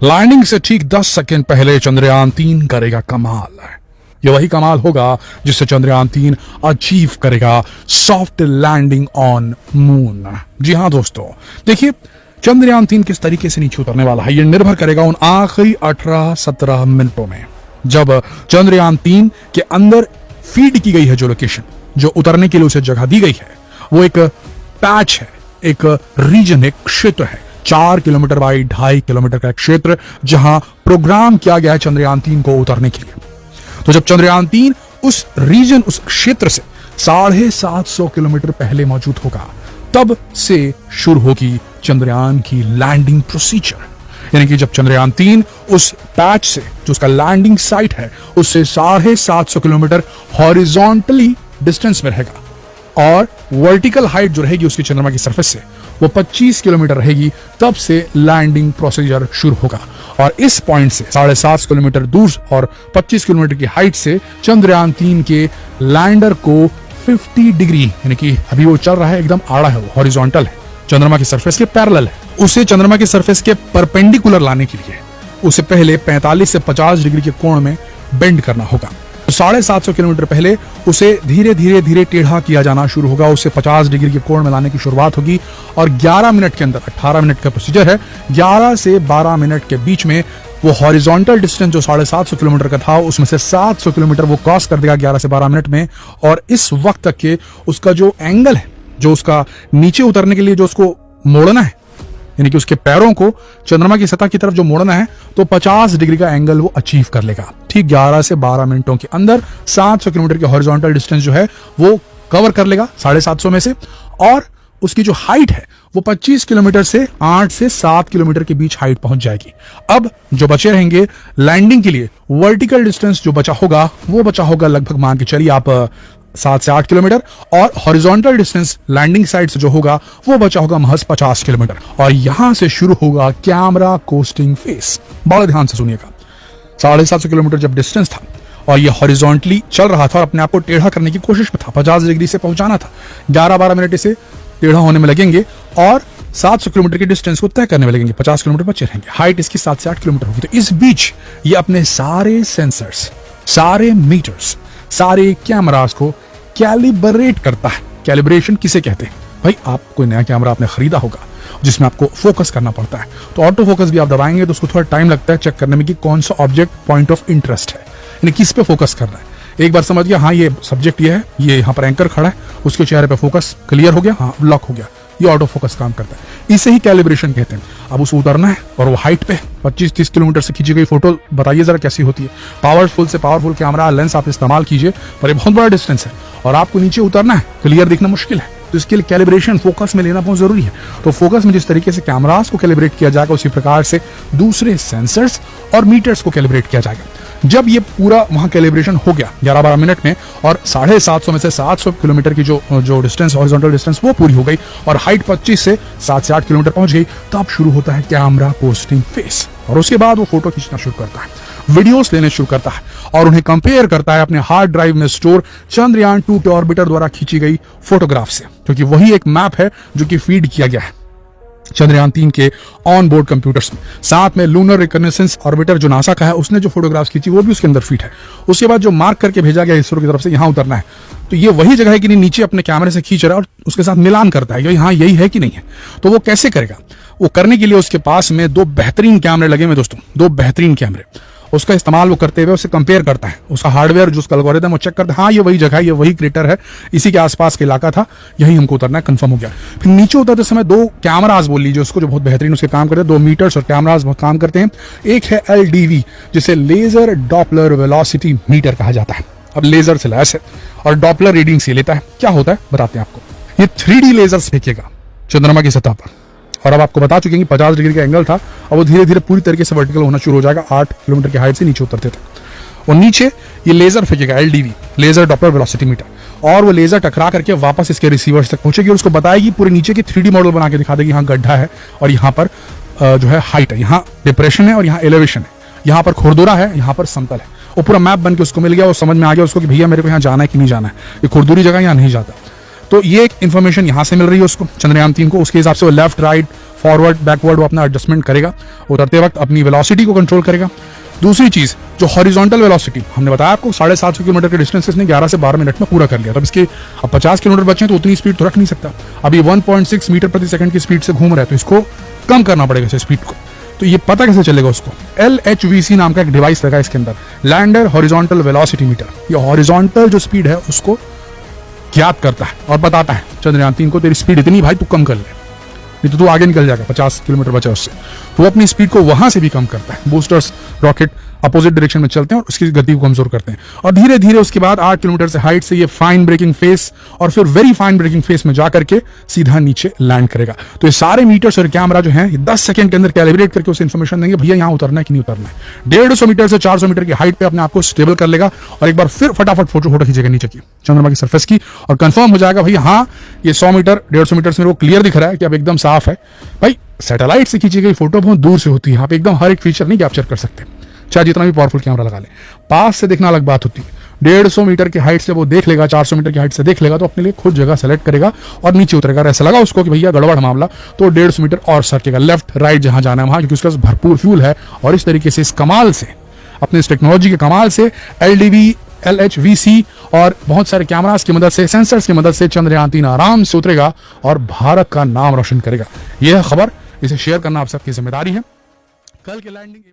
Landing से ठीक 10 second पहले चंद्रयान-3 करेगा कमाल। ये वही कमाल होगा जिससे चंद्रयान-3 अचीव करेगा सॉफ्ट लैंडिंग ऑन मून। जी हां दोस्तों, देखिए चंद्रयान-3 किस तरीके से नीचे उतरने वाला है, ये निर्भर करेगा उन आखिरी 18-17 मिनटों में जब चंद्रयान-3 के अंदर फीड की गई है जो लोकेशन, जो उतरने के लिए उसे जगह दी गई है, वो एक पैच है, एक रीजन, एक क्षेत्र है, 4 किलोमीटर बाई 2.5 किलोमीटर का एक क्षेत्र जहां प्रोग्राम किया गया है चंद्रयान-3 को उतरने के लिए। तो जब चंद्रयान-3 उस रीजन, उस क्षेत्र से 750 किलोमीटर पहले मौजूद होगा, तब से शुरू होगी चंद्रयान की लैंडिंग प्रोसीजर। यानी कि जब चंद्रयान-3 उस पैच से, जो उसका लैंडिंग साइट है, उससे 750 किलोमीटर हॉरिजॉन्टली डिस्टेंस में रहेगा और वर्टिकल हाइट जो रहेगी उसकी चंद्रमा की सरफेस से वो 25 किलोमीटर रहेगी, तब से लैंडिंग प्रोसीजर शुरू होगा। और इस पॉइंट से 750 किलोमीटर दूर और 25 किलोमीटर की हाइट से चंद्रयान-3 के लैंडर को 50 डिग्री, यानी कि अभी वो चल रहा है एकदम आड़ा है, वो हॉरिजॉन्टल है, चंद्रमा की सरफेस के पैरेलल है, उसे चंद्रमा की सरफेस के परपेंडिकुलर लाने के लिए उसे पहले 45 से 50 डिग्री के कोण में बेंड करना होगा। 750 किलोमीटर पहले उसे धीरे धीरे धीरे टेढ़ा किया जाना शुरू होगा, उससे 50 डिग्री के कोण में लाने की शुरुआत होगी और 11 मिनट के अंदर, 18 मिनट का प्रोसीजर है, 11 से 12 मिनट के बीच में वो हॉरिजॉन्टल डिस्टेंस जो 750 किलोमीटर का था उसमें से 700 किलोमीटर वो क्रॉस कर देगा 11 से 12 मिनट में। और इस वक्त तक के उसका जो एंगल है, जो उसका नीचे उतरने के लिए जो उसको मोड़ना है, यानी कि उसके पैरों को चंद्रमा की सतह की तरफ जो मोड़ना है, तो 50 डिग्री का एंगल वो अचीव कर लेगा। ठीक 11 से 12 मिनटों के अंदर 700 किलोमीटर के हॉरिजॉन्टल डिस्टेंस जो है वो कवर कर लेगा 750 में से, और उसकी जो हाइट है वो 25 किलोमीटर से 8 से 7 किलोमीटर के बीच हाइट पहुंच जाएगी। अब जो बचे रहेंगे लैंडिंग के लिए, वर्टिकल डिस्टेंस जो बचा होगा वो बचा होगा लगभग, मान के चलिए आप 7 से 8 किलोमीटर, और हॉरिजॉन्टल डिस्टेंस लैंडिंग साइड से जो होगा वो बचा होगा महज 50 किलोमीटर। और यहां से शुरू होगा कैमरा कोस्टिंग फेस। बड़े ध्यान से सुनिएगा, 750 किलोमीटर जब डिस्टेंस था और ये हॉरिजॉन्टली चल रहा था और अपने आप को टेढ़ा करने की कोशिश में था, 50 डिग्री से पहुंचाना था, 11-12 मिनट इसे टेढ़ा होने में लगेंगे और 700 किलोमीटर के डिस्टेंस को तय करने में लगेंगे, 50 किलोमीटर बचे रहेंगे, हाइट इसकी 7 से 8 किलोमीटर होगी। तो इस बीच ये अपने सारे सेंसर्स, सारे मीटर्स, सारे कैमरास को कैलिब्रेट करता है। कैलिब्रेशन किसे कहते हैं भाई? आप कोई नया कैमरा आपने खरीदा होगा जिसमें आपको फोकस करना पड़ता है, तो ऑटो फोकस भी आप दबाएंगे तो उसको थोड़ा टाइम लगता है चेक करने में कि कौन सा ऑब्जेक्ट पॉइंट ऑफ इंटरेस्ट है, यानी किस पे फोकस करना है। एक बार समझ गया, हाँ ये सब्जेक्ट ये है, ये यहाँ पर एंकर खड़ा है, उसके चेहरे पे फोकस क्लियर हो गया, हाँ लॉक हो गया, ये ऑटो फोकस काम करता है। इसे ही कैलिब्रेशन कहते हैं। अब उसको उतरना है और वो हाइट पे 25-30 किलोमीटर से खींची गई फोटो बताइए जरा कैसी होती है। पावरफुल से पावरफुल कैमरा लेंस आप इस्तेमाल कीजिए, पर ये बहुत बड़ा डिस्टेंस है और आपको नीचे उतरना है, क्लियर दिखना मुश्किल है, तो इसके लिए कैलिब्रेशन फोकस में लेना बहुत जरूरी है। तो फोकस में जिस तरीके से कैमरास को कैलिब्रेट किया जाएगा, उसी प्रकार से दूसरे सेंसर्स और मीटर्स को कैलिब्रेट किया जाएगा। जब ये पूरा वहां कैलिब्रेशन हो गया 11-12 मिनट में और 750 में से 700 किलोमीटर की जो डिस्टेंस, हॉरिजॉन्टल डिस्टेंस वो पूरी हो गई और हाइट 25 से 7 से 8 किलोमीटर पहुंच गई, तब शुरू होता है कैमरा पोस्टिंग फेस। और उसके बाद वो फोटो खींचना शुरू करता है, वीडियोस लेने शुरू करता है और उन्हें कंपेयर करता है अपने हार्ड ड्राइव में स्टोर चंद्रयान-2 के ऑर्बिटर द्वारा खींची गई फोटोग्राफ से, क्योंकि वही एक मैप है जो कि फीड किया गया है चंद्रयान-3 के ऑन बोर्ड कंप्यूटर्स में। साथ में लूनर रिकॉग्निसेंस ऑर्बिटर जो नासा का है, उसने जो फोटोग्राफ्स खींची वो भी उसके अंदर फीड है। उसके बाद जो मार्क करके भेजा गया इसरो की तरफ से, यहाँ उतरना है, तो ये वही जगह है कि नहीं, नीचे अपने कैमरे से खींच रहा है और उसके साथ मिलान करता है, हाँ यही है कि नहीं है। तो वो कैसे करेगा? वो करने के लिए उसके पास में 2 बेहतरीन कैमरे लगे हुए दोस्तों, 2 बेहतरीन कैमरे, उसका इस्तेमाल वो करते हुए उसे कंपेयर करता है, उसका हार्डवेयर जो उसका एल्गोरिथम वो चेक करता है, हाँ ये वही जगह है, ये वही क्रेटर है, इसी के आसपास का इलाका था, यही हमको उतरना है, कंफर्म हो गया। फिर नीचे उतरते समय 2 कैमरास बोल लीजिए उसको, जो बहुत बेहतरीन उसके काम करते हैं, 2 मीटर्स और कैमरास बहुत काम करते हैं। एक है LDV, जिसे लेजर डॉपलर वेलोसिटी मीटर कहा जाता है। अब लेजर से लैस है और डॉपलर रीडिंग से लेता है। क्या होता है बताते हैं आपको। ये 3D लेजर्स फेंकेगा चंद्रमा की सतह पर, और अब आपको बता चुके हैं कि 50 डिग्री का एंगल था और वो धीरे धीरे पूरी तरीके से वर्टिकल होना शुरू हो जाएगा, 8 किलोमीटर की हाइट से नीचे उतरते थे। और नीचे ये लेजर फेंकेगा, LDV, laser Doppler velocity meter, और वो लेजर टकरा करके वापस इसके रिसीवर्स तक पहुंचेगी और उसको बताएगी, पूरे नीचे की 3D मॉडल बना के दिखा देगी, यहाँ गड्ढा है और यहाँ पर जो है हाइट है, यहाँ डिप्रेशन है और यहाँ एलिवेशन है, यहाँ पर खुरदुरा है, यहाँ पर समतल है। वो पूरा मैप बन के उसको मिल गया, वो समझ में आ गया उसको कि भैया मेरे को यहाँ जाना है कि नहीं जाना है, ये खुरदुरी जगह यहाँ नहीं जाता। तो ये एक इन्फॉर्मेशन यहाँ से मिल रही है उसको, चंद्रयान 3 को। उसके हिसाब से वो लेफ्ट राइट फॉरवर्ड बैकवर्ड वो अपना एडजस्टमेंट करेगा, उतरते वक्त अपनी वेलोसिटी को कंट्रोल करेगा। दूसरी चीज जो हॉरिजॉन्टल वेलोसिटी, हमने बताया आपको 750 किलोमीटर के डिस्टेंस इसने 11 से 12 मिनट में पूरा कर लिया। तब इसके अब 50 किलोमीटर बचे तो उतनी स्पीड तो रख नहीं सकता। अभी 1.6 मीटर प्रति सेकंड की स्पीड से घूम रहा है, तो इसको कम करना पड़ेगा इस स्पीड को। तो ये पता कैसे चलेगा उसको, LHVC नाम का एक डिवाइस लगा इसके अंदर, लैंडर हॉरिजॉन्टल वेलोसिटी मीटर। ये हॉरिजॉन्टल जो स्पीड है उसको ज्ञात करता है और बताता है चंद्रयान 3 को तेरी स्पीड इतनी भाई, तू कम कर ले, नहीं तो तू आगे निकल जाएगा, 50 किलोमीटर बचा उससे। तो वो अपनी स्पीड को वहां से भी कम करता है। बूस्टर्स रॉकेट अपोजिट डायरेक्शन में चलते हैं और उसकी गति को कमजोर करते हैं। और धीरे धीरे उसके बाद 8 किलोमीटर से हाइट से ये फाइन ब्रेकिंग फेस और फिर वेरी फाइन ब्रेकिंग फेस में जाकर के सीधा नीचे लैंड करेगा। तो ये सारे मीटर्स और कैमरा जो है 10 सेकंड के अंदर कैलिब्रेट करके उसे इन्फॉर्मेशन देंगे, भैया यहाँ उतरना है कि नहीं उतरना है। 150 मीटर से 400 मीटर की हाइट पे अपने आप को स्टेबल कर लेगा और एक बार फिर फटाफट फोटो खींचेगा नीचे की चंद्रमा की सरफेस की, और कंफर्म हो जाएगा भैया हाँ ये 100 मीटर 150 मीटर से मेरे को क्लियर दिख रहा है कि अब एकदम साफ है। भाई सैटेलाइट से खींची गई फोटो बहुत दूर से होती है, यहाँ पे एकदम हर एक फीचर नहीं कैप्चर कर सकते, चाहे जितना भी पावरफुल कैमरा लगा ले। पास से देखना अलग बात होती है। 150 मीटर की हाइट से वो देख लेगा, 400 मीटर की हाइट से देख लेगा तो अपने लिए खुद जगह सेलेक्ट करेगा और नीचे उतरेगा। ऐसा लगा उसको कि भैया गड़बड़ मामला, तो 150 मीटर और सरकेगा लेफ्ट राइट जहां जाना है वहां, क्योंकि उसके पास भरपूर फ्यूल है। और इस तरीके से इस कमाल से, अपने इस टेक्नोलॉजी के कमाल से LDV LHVC और बहुत सारे कैमरास की मदद से, सेंसर्स की मदद से चंद्रयान 3 आराम से उतरेगा और भारत का नाम रोशन करेगा। यह खबर, इसे शेयर करना आप सबकी जिम्मेदारी है। कल के लैंडिंग